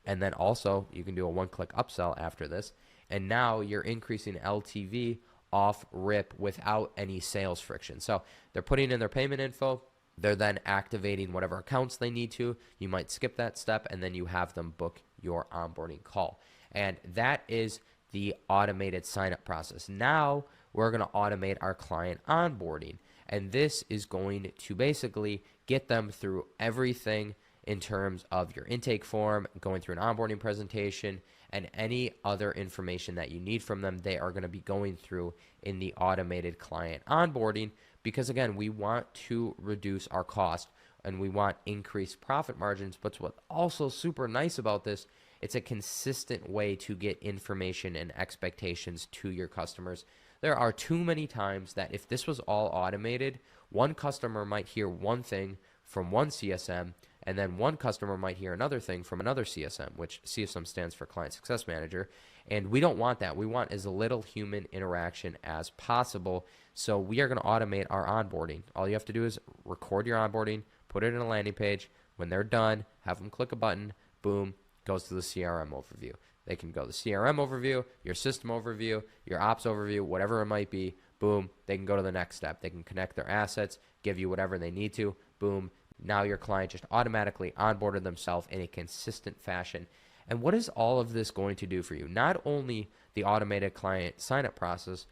And then also, you can do a one-click upsell after this. And now you're increasing LTV off rip without any sales friction. So they're putting in their payment info. They're then activating whatever accounts they need to. You might skip that step, and then you have them book your onboarding call. And that is the automated sign-up process. Now we're going to automate our client onboarding. And this is going to basically get them through everything in terms of your intake form, going through an onboarding presentation, and any other information that you need from them, they are going to be going through in the automated client onboarding because, again, we want to reduce our cost and we want increased profit margins. But what's also super nice about this, it's a consistent way to get information and expectations to your customers. There are too many times that if this was all automated, one customer might hear one thing from one CSM, and then one customer might hear another thing from another CSM, which CSM stands for Client Success Manager. And we don't want that. We want as little human interaction as possible. So we are going to automate our onboarding. All you have to do is record your onboarding, put it in a landing page. When they're done, have them click a button, boom, goes to the CRM overview. They can go the CRM overview, your system overview, your ops overview, whatever it might be. Boom, they can go to the next step. They can connect their assets, give you whatever they need to. Boom, now your client just automatically onboarded themselves in a consistent fashion. And what is all of this going to do for you? Not only the automated client sign-up process,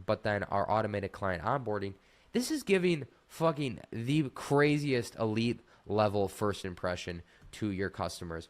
but then our automated client onboarding. This is giving fucking the craziest elite level first impression to your customers.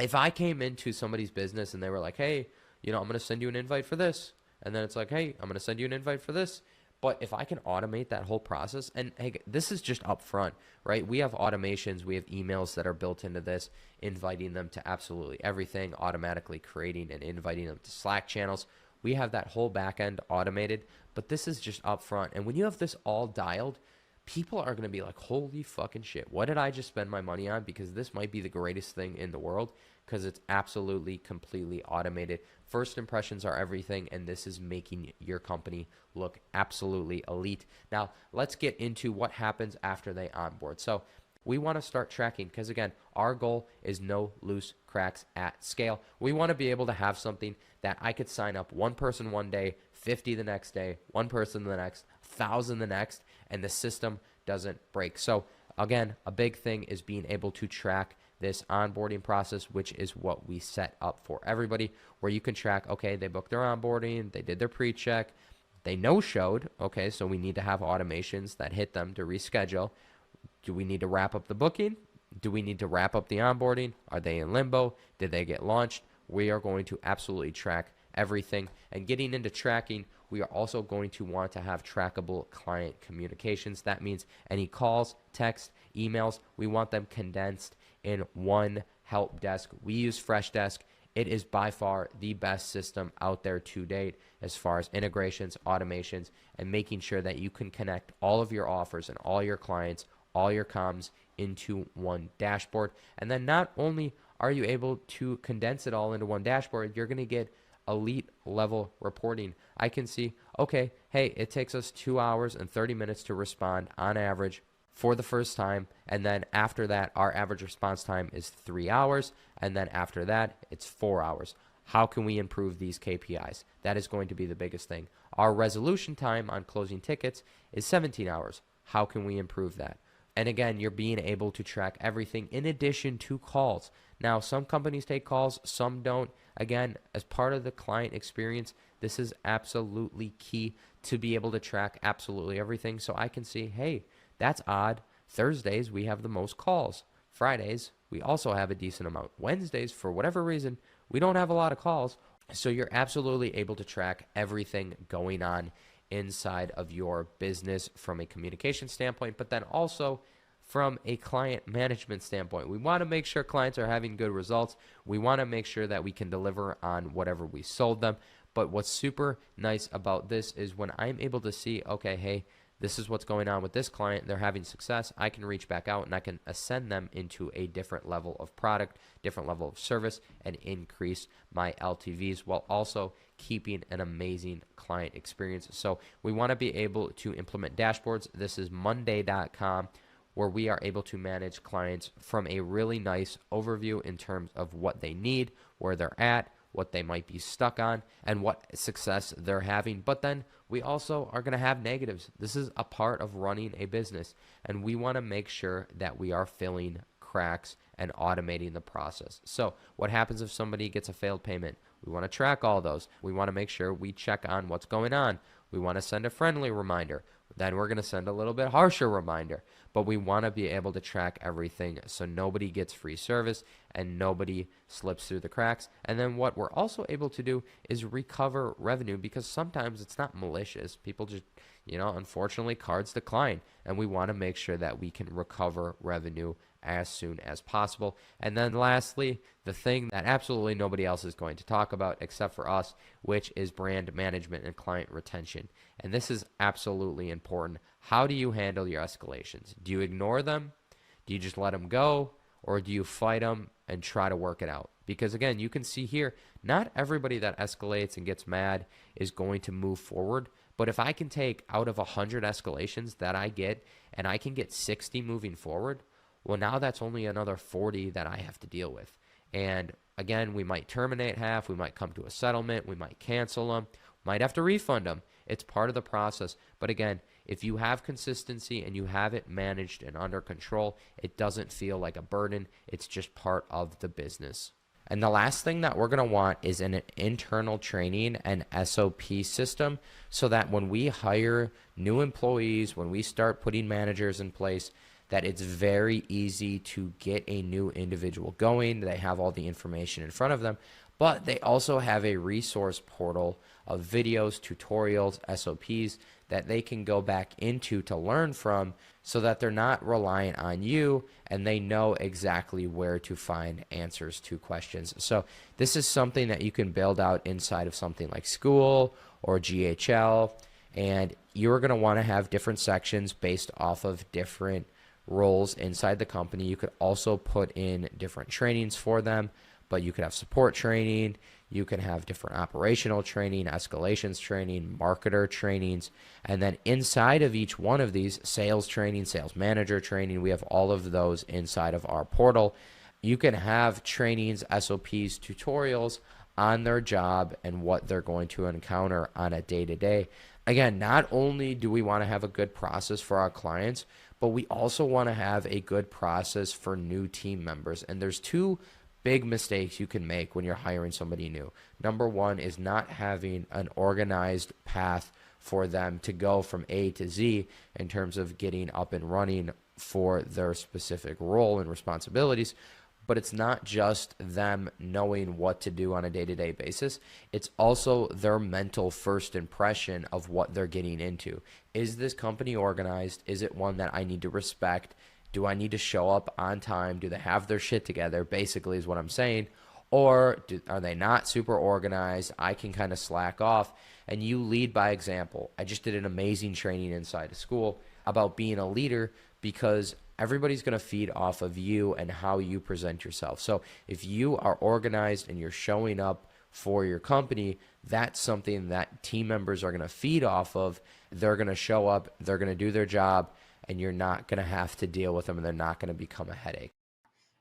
If I came into somebody's business and they were like, hey, I'm going to send you an invite for this. And then it's like, hey, I'm going to send you an invite for this. But if I can automate that whole process, and hey, this is just upfront, right? We have automations, we have emails that are built into this, inviting them to absolutely everything, automatically creating and inviting them to Slack channels. We have that whole back end automated, but this is just upfront. And when you have this all dialed, people are going to be like, holy fucking shit, what did I just spend my money on? Because this might be the greatest thing in the world, because it's absolutely completely automated. First impressions are everything, and this is making your company look absolutely elite. Now, let's get into what happens after they onboard. So we want to start tracking, because again, our goal is no loose cracks at scale. We want to be able to have something that I could sign up one person one day, 50 the next day, one person the next, 1,000 the next, and the system doesn't break. So again, a big thing is being able to track this onboarding process, which is what we set up for everybody, where you can track, okay, they booked their onboarding, they did their pre-check, they no-showed, okay, so we need to have automations that hit them to reschedule. Do we need to wrap up the booking? Do we need to wrap up the onboarding? Are they in limbo? Did they get launched? We are going to absolutely track everything. And getting into tracking, we are also going to want to have trackable client communications. That means any calls, text, emails, we want them condensed in one help desk. We use Freshdesk. It is by far the best system out there to date as far as integrations, automations, and making sure that you can connect all of your offers and all your clients, all your comms into one dashboard. And then not only are you able to condense it all into one dashboard, you're going to get elite level reporting. I can see, okay, hey, it takes us 2 hours and 30 minutes to respond on average for the first time, and then after that our average response time is 3 hours, and then after that it's 4 hours. How can we improve these KPIs? That is going to be the biggest thing. Our resolution time on closing tickets is 17 hours. How can we improve that? And again, you're being able to track everything in addition to calls. Now, some companies take calls, some don't. Again, as part of the client experience, this is absolutely key to be able to track absolutely everything. So I can see, hey, that's odd. Thursdays, we have the most calls. Fridays, we also have a decent amount. Wednesdays, for whatever reason, we don't have a lot of calls. So you're absolutely able to track everything going on inside of your business from a communication standpoint, but then also from a client management standpoint. We want to make sure clients are having good results. We want to make sure that we can deliver on whatever we sold them. But what's super nice about this is when I'm able to see, okay, hey, this is what's going on with this client, they're having success, I can reach back out and I can ascend them into a different level of product, different level of service, and increase my LTVs while also keeping an amazing client experience. So we want to be able to implement dashboards. This is monday.com, where we are able to manage clients from a really nice overview in terms of what they need, where they're at, what they might be stuck on, and what success they're having. But then we also are going to have negatives. This is a part of running a business, and we want to make sure that we are filling cracks and automating the process. So what happens if somebody gets a failed payment? We want to track all those. We want to make sure we check on what's going on. We want to send a friendly reminder. Then we're going to send a little bit harsher reminder. But we want to be able to track everything so nobody gets free service and nobody slips through the cracks. And then what we're also able to do is recover revenue, because sometimes it's not malicious. People just, unfortunately cards decline. And we want to make sure that we can recover revenue as soon as possible. And then lastly, the thing that absolutely nobody else is going to talk about except for us, which is brand management and client retention. And this is absolutely important. How do you handle your escalations? Do you ignore them? Do you just let them go? Or do you fight them and try to work it out? Because again, you can see here, not everybody that escalates and gets mad is going to move forward. But if I can take out of 100 escalations that I get, and I can get 60 moving forward, well, now that's only another 40 that I have to deal with. And Again, we might terminate half, we might come to a settlement, we might cancel them, might have to refund them. It's part of the process. But again, if you have consistency and you have it managed and under control, it doesn't feel like a burden. It's just part of the business. And the last thing that we're going to want is an internal training and SOP system, so that when we hire new employees, when we start putting managers in place, that it's very easy to get a new individual going. They have all the information in front of them, but they also have a resource portal of videos, tutorials, SOPs that they can go back into to learn from, so that they're not reliant on you and they know exactly where to find answers to questions. So this is something that you can build out inside of something like school or GHL, and you're going to want to have different sections based off of different roles inside the company. You could also put in different trainings for them, but you could have support training, you can have different operational training, escalations training, marketer trainings, and then inside of each one of these, sales training, sales manager training, we have all of those inside of our portal. You can have trainings, SOPs, tutorials on their job and what they're going to encounter on a day-to-day. Again, not only do we want to have a good process for our clients, but we also want to have a good process for new team members. And there's two big mistakes you can make when you're hiring somebody new. Number one is not having an organized path for them to go from A to Z in terms of getting up and running for their specific role and responsibilities. But it's not just them knowing what to do on a day-to-day basis. It's also their mental first impression of what they're getting into. Is this company organized? Is it one that I need to respect? Do I need to show up on time? Do they have their shit together? Basically is what I'm saying. Or are they not super organized? I can kind of slack off. And you lead by example. I just did an amazing training inside of school about being a leader, because everybody's going to feed off of you and how you present yourself. So if you are organized and you're showing up for your company, that's something that team members are going to feed off of. They're going to show up, they're going to do their job, and you're not going to have to deal with them, and they're not going to become a headache.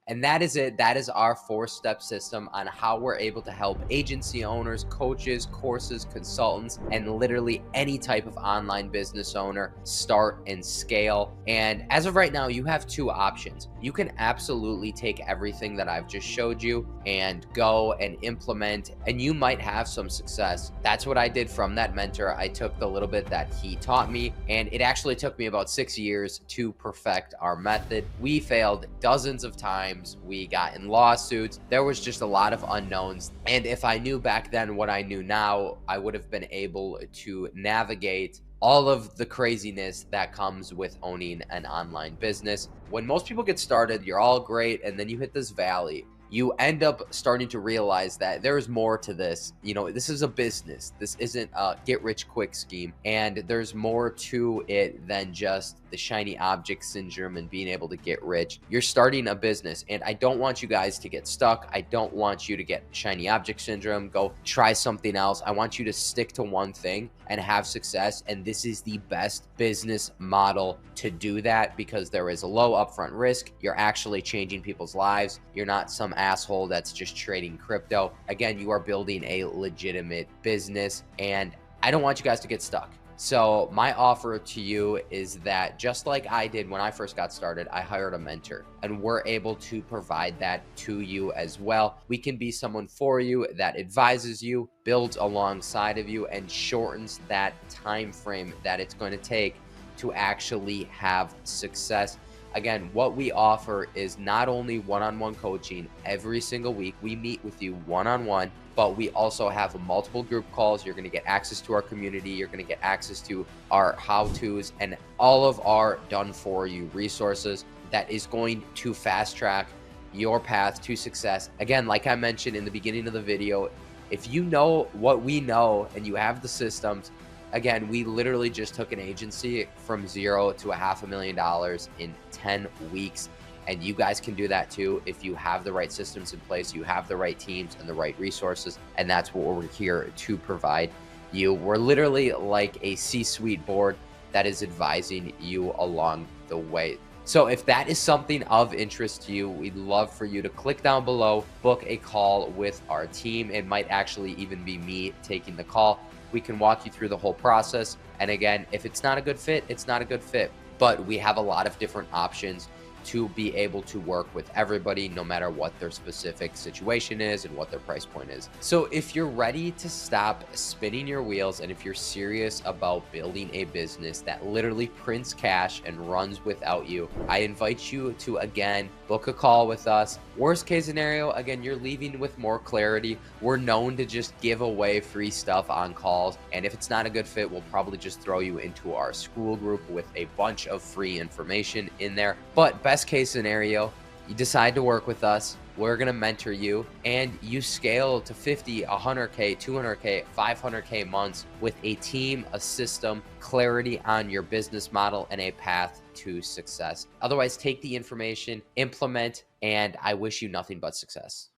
And that is it. That is our 4-step system on how we're able to help agency owners, coaches, courses, consultants, and literally any type of online business owner start and scale. And as of right now, you have two options. You can absolutely take everything that I've just showed you and go and implement, and you might have some success. That's what I did from that mentor. I took the little bit that he taught me, and it actually took me about 6 years to perfect our method. We failed dozens of times. We got in lawsuits. There was just a lot of unknowns. And if I knew back then what I knew now, I would have been able to navigate all of the craziness that comes with owning an online business. When most people get started, you're all great, and then you hit this valley. You end up starting to realize that there's more to this. You know, this is a business. This isn't a get-rich-quick scheme. And there's more to it than just the shiny object syndrome and being able to get rich. You're starting a business, and I don't want you guys to get stuck. I don't want you to get shiny object syndrome, go try something else. I want you to stick to one thing and have success. And this is the best business model to do that, because there is a low upfront risk. You're actually changing people's lives. You're not some asshole that's just trading crypto. Again, you are building a legitimate business, and I don't want you guys to get stuck. So my offer to you is that, just like I did when I first got started, I hired a mentor, and we're able to provide that to you as well. We can be someone for you that advises you, builds alongside of you, and shortens that time frame that it's going to take to actually have success. Again, what we offer is not only one-on-one coaching every single week. We meet with you one-on-one, but we also have multiple group calls. You're going to get access to our community. You're going to get access to our how-tos and all of our done-for-you resources that is going to fast-track your path to success. Again, like I mentioned in the beginning of the video, if you know what we know and you have the systems, again, we literally just took an agency from $0 to $500,000 in 10 weeks. And you guys can do that too if you have the right systems in place, you have the right teams and the right resources. And that's what we're here to provide you. We're literally like a C-suite board that is advising you along the way. So if that is something of interest to you, we'd love for you to click down below, book a call with our team. It might actually even be me taking the call. We can walk you through the whole process. And again, if it's not a good fit, it's not a good fit. But we have a lot of different options to be able to work with everybody, no matter what their specific situation is and what their price point is. So if you're ready to stop spinning your wheels, and if you're serious about building a business that literally prints cash and runs without you, I invite you to, again, book a call with us. Worst case scenario, again, you're leaving with more clarity. We're known to just give away free stuff on calls. And if it's not a good fit, we'll probably just throw you into our school group with a bunch of free information in there. But best case scenario, you decide to work with us. We're going to mentor you and you scale to 50, 100K, 200K, 500K months with a team, a system, clarity on your business model, and a path to success. Otherwise, take the information, implement, and I wish you nothing but success.